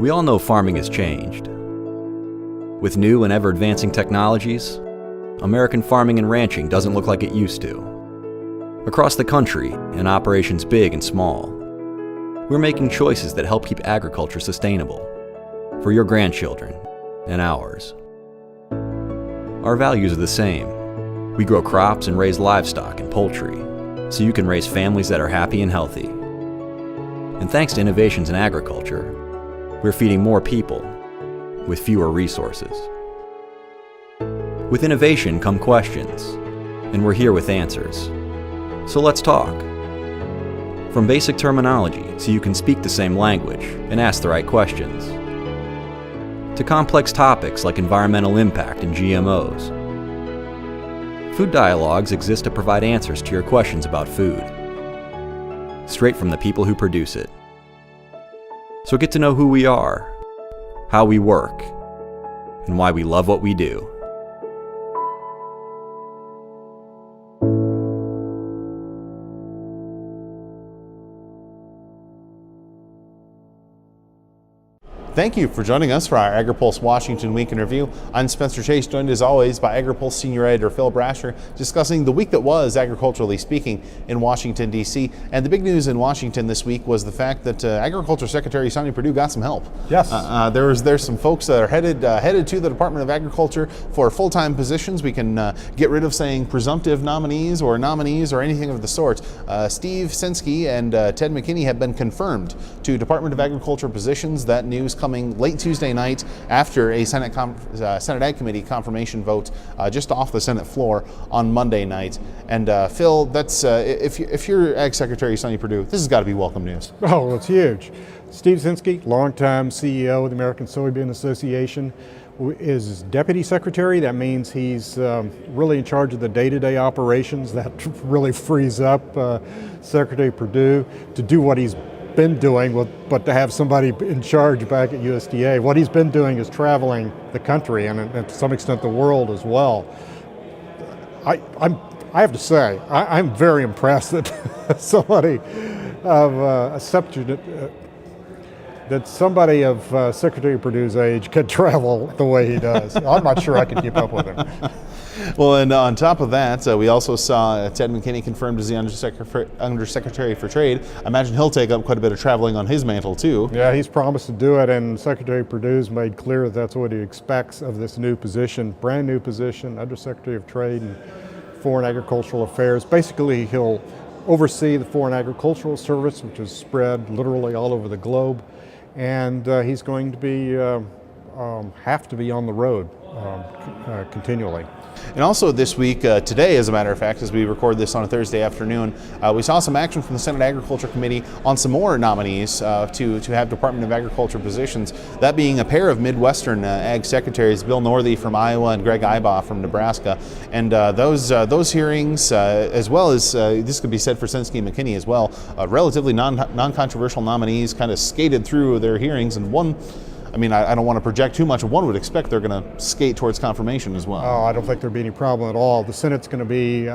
We all know farming has changed. With new and ever-advancing technologies, American farming and ranching doesn't look like it used to. Across the country, in operations big and small, we're making choices that help keep agriculture sustainable for your grandchildren and ours. Our values are the same. We grow crops and raise livestock and poultry so you can raise families that are happy and healthy. And thanks to innovations in agriculture, we're feeding more people with fewer resources. With innovation come questions, and we're here with answers. So let's talk. From basic terminology so you can speak the same language and ask the right questions, to complex topics like environmental impact and GMOs. Food dialogues exist to provide answers to your questions about food, straight from the people who produce it. So get to know who we are, how we work, and why we love what we do. Thank you for joining us for our Agri-Pulse Washington Week in Review. I'm Spencer Chase, joined as always by Agri-Pulse Senior Editor Phil Brasher, discussing the week that was, agriculturally speaking, in Washington, D.C. And the big news in Washington this week was the fact that Agriculture Secretary Sonny Perdue got some help. Yes. There's some folks that are headed to the Department of Agriculture for full-time positions. We can get rid of saying presumptive nominees or anything of the sort. Steve Sinskey and Ted McKinney have been confirmed to Department of Agriculture positions. That news coming late Tuesday night after a Senate Ag Committee confirmation vote just off the Senate floor on Monday night. And Phil, that's if you're Ag Secretary Sonny Perdue, this has got to be welcome news. Oh, it's huge. Steve Sinskey, longtime CEO of the American Soybean Association, is Deputy Secretary. That means he's really in charge of the day-to-day operations. That really frees up Secretary Perdue to do what he's been doing, but to have somebody in charge back at USDA. What he's been doing is traveling the country and to some extent the world as well. I have to say, I'm very impressed that somebody of Secretary Perdue's age can travel the way he does. I'm not sure I could keep up with him. Well, and on top of that, we also saw Ted McKinney confirmed as the Undersecretary for Trade. I imagine he'll take up quite a bit of traveling on his mantle, too. Yeah, he's promised to do it, and Secretary Perdue's made clear that that's what he expects of this new position, brand new position, Undersecretary of Trade and Foreign Agricultural Affairs. Basically, he'll oversee the Foreign Agricultural Service, which is spread literally all over the globe, and he's going to be have to be on the road continually. And also this week, today, as a matter of fact, as we record this on a Thursday afternoon, we saw some action from the Senate Agriculture Committee on some more nominees to have Department of Agriculture positions. That being a pair of Midwestern Ag Secretaries, Bill Northey from Iowa and Greg Ibaugh from Nebraska. And those hearings, as well as this could be said for Sinskey and McKinney as well, relatively non-controversial nominees kind of skated through their hearings, and one. I mean, I don't want to project too much. One would expect they're going to skate towards confirmation as well. Oh, I don't think there'll be any problem at all. The Senate's going to be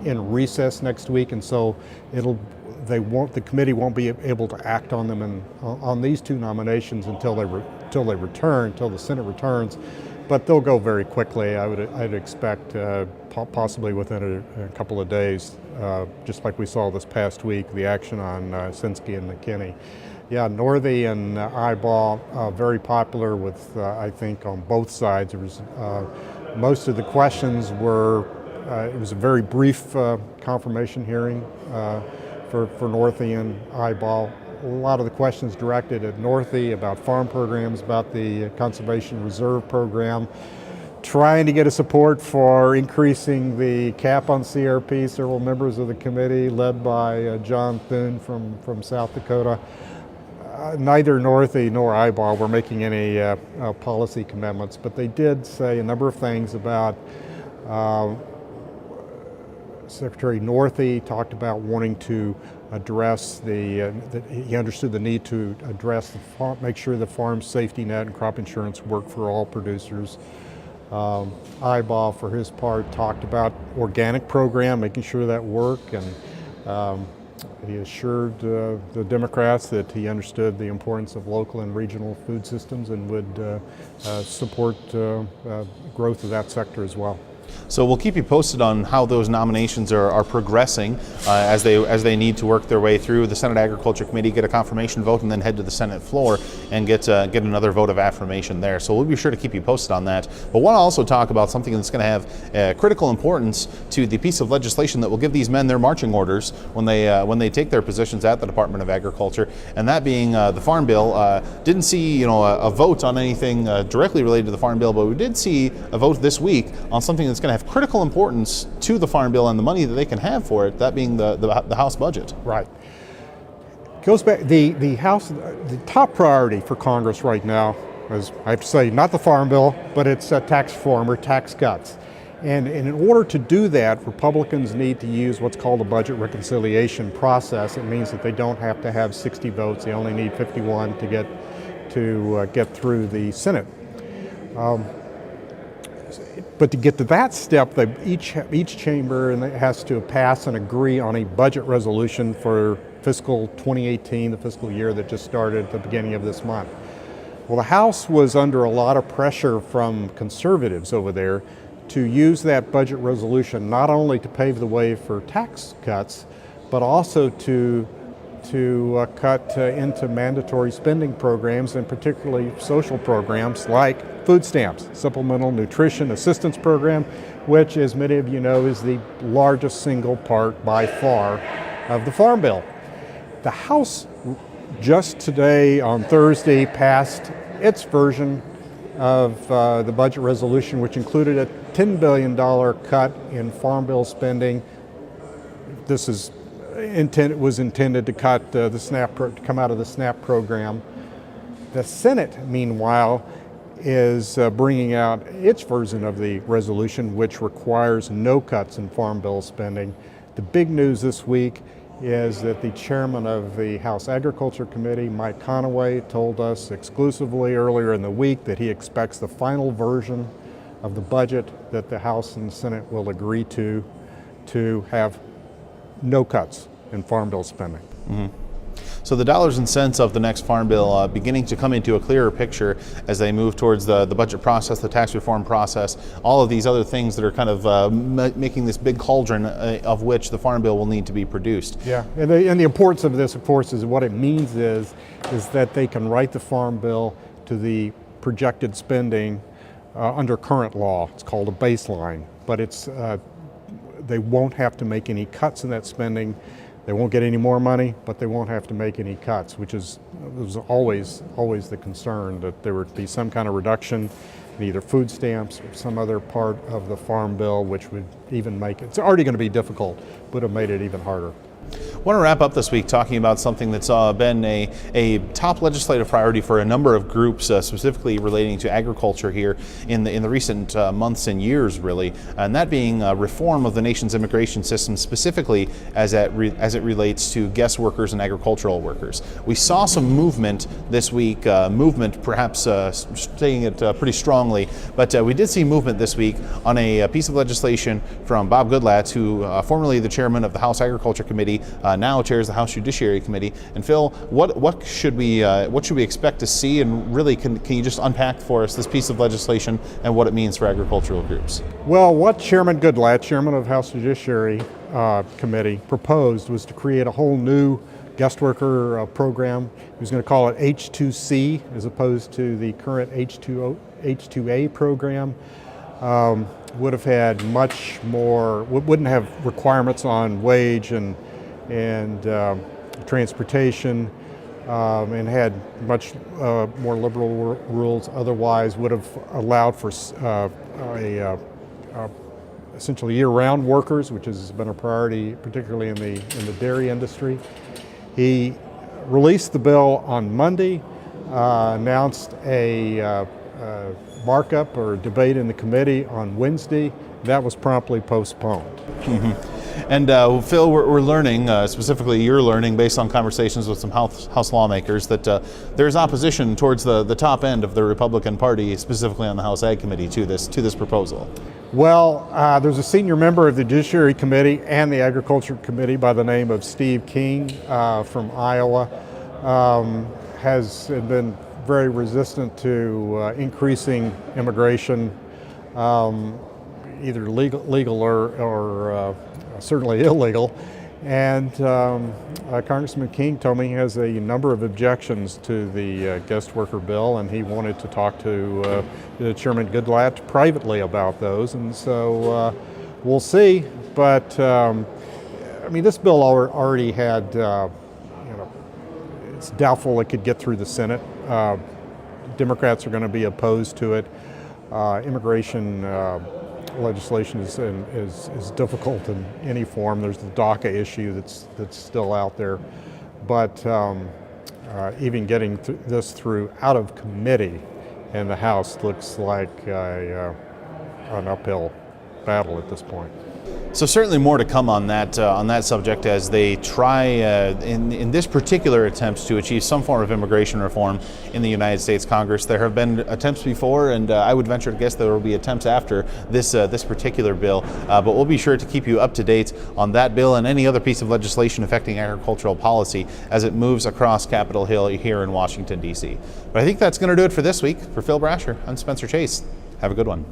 in recess next week, and so the committee won't be able to act on them on these two nominations until the Senate returns. But they'll go very quickly. I'd expect possibly within a couple of days, just like we saw this past week, the action on Sinskey and McKinney. Yeah, Northey and Ibaugh, very popular with, I think, on both sides. It was, most of the questions were, it was a very brief confirmation hearing for Northey and Ibaugh. A lot of the questions directed at Northey about farm programs, about the Conservation Reserve Program, trying to get a support for increasing the cap on CRP. Several members of the committee, led by John Thune from South Dakota. Neither Northey nor Ibaugh were making any policy commitments, but they did say a number of things about Secretary Northey talked about wanting to address that he understood the need to address make sure the farm safety net and crop insurance work for all producers. Ibaugh, for his part, talked about organic program, making sure that worked, and He assured the Democrats that he understood the importance of local and regional food systems and would support growth of that sector as well. So we'll keep you posted on how those nominations are progressing as they need to work their way through the Senate Agriculture Committee, get a confirmation vote, and then head to the Senate floor and get another vote of affirmation there. So we'll be sure to keep you posted on that. But want to also talk about something that's going to have critical importance to the piece of legislation that will give these men their marching orders when they take their positions at the Department of Agriculture, and that being the Farm Bill. Didn't see a vote on anything directly related to the Farm Bill, but we did see a vote this week on something that's going to have critical importance to the Farm Bill and the money that they can have for it, that being the House budget. Right. Goes back, the House, the top priority for Congress right now is, I have to say, not the Farm Bill, but it's tax reform or tax cuts. And in order to do that, Republicans need to use what's called a budget reconciliation process. It means that they don't have to have 60 votes. They only need 51 to get through the Senate. But to get to that step, each chamber has to pass and agree on a budget resolution for fiscal 2018, the fiscal year that just started at the beginning of this month. Well, the House was under a lot of pressure from conservatives over there to use that budget resolution not only to pave the way for tax cuts, but also to cut into mandatory spending programs, and particularly social programs like food stamps, Supplemental Nutrition Assistance Program, which, as many of you know, is the largest single part by far of the Farm Bill. The House just today on Thursday passed its version of the budget resolution, which included a $10 billion cut in Farm Bill spending. This was intended to cut to come out of the SNAP program. The Senate, meanwhile, is bringing out its version of the resolution, which requires no cuts in Farm Bill spending. The big news this week is that the chairman of the House Agriculture Committee, Mike Conaway, told us exclusively earlier in the week that he expects the final version of the budget that the House and Senate will agree to have no cuts in Farm Bill spending. Mm-hmm. So the dollars and cents of the next Farm Bill beginning to come into a clearer picture as they move towards the budget process, the tax reform process, all of these other things that are kind of making this big cauldron of which the Farm Bill will need to be produced. Yeah, and the importance of this, of course, is what it means is that they can write the Farm Bill to the projected spending under current law. It's called a baseline, but they won't have to make any cuts in that spending. They won't get any more money, but they won't have to make any cuts, which was always the concern, that there would be some kind of reduction in either food stamps or some other part of the Farm Bill, which would even make it's already going to be difficult, would have made it even harder. I want to wrap up this week talking about something that's been a top legislative priority for a number of groups, specifically relating to agriculture here in the recent months and years, really, and that being reform of the nation's immigration system, specifically as it relates to guest workers and agricultural workers. We saw some movement this week, perhaps saying it pretty strongly, but we did see movement this week on a piece of legislation from Bob Goodlatte, who formerly the chairman of the House Agriculture Committee, now chairs the House Judiciary Committee. And Phil, what should we expect to see? And really, can you just unpack for us this piece of legislation and what it means for agricultural groups? Well, what Chairman Goodlatte, chairman of the House Judiciary Committee, proposed was to create a whole new guest worker program. He was going to call it H2C as opposed to the current H2A program. Would have had much more, wouldn't have requirements on wage and transportation, and had much more liberal rules. Otherwise, would have allowed for essentially year-round workers, which has been a priority, particularly in the dairy industry. He released the bill on Monday, announced a markup or debate in the committee on Wednesday. That was promptly postponed. Mm-hmm. And Phil, we're learning, specifically you're learning based on conversations with some House lawmakers, that there's opposition towards the top end of the Republican Party, specifically on the House Ag Committee, to this proposal. Well, there's a senior member of the Judiciary Committee and the Agriculture Committee by the name of Steve King from Iowa. Has been very resistant to increasing immigration, either legal or certainly illegal. And Congressman King told me he has a number of objections to the guest worker bill, and he wanted to talk to Chairman Goodlatte privately about those. And so we'll see. But I mean, this bill already had, it's doubtful it could get through the Senate. Democrats are going to be opposed to it. Immigration legislation is difficult in any form. There's the DACA issue that's still out there, but even getting this through out of committee in the House looks like an uphill battle at this point. So certainly more to come on that subject as they try in this particular attempt to achieve some form of immigration reform in the United States Congress. There have been attempts before, and I would venture to guess there will be attempts after this particular bill. But we'll be sure to keep you up to date on that bill and any other piece of legislation affecting agricultural policy as it moves across Capitol Hill here in Washington, D.C. But I think that's going to do it for this week. For Phil Brasher, I'm Spencer Chase. Have a good one.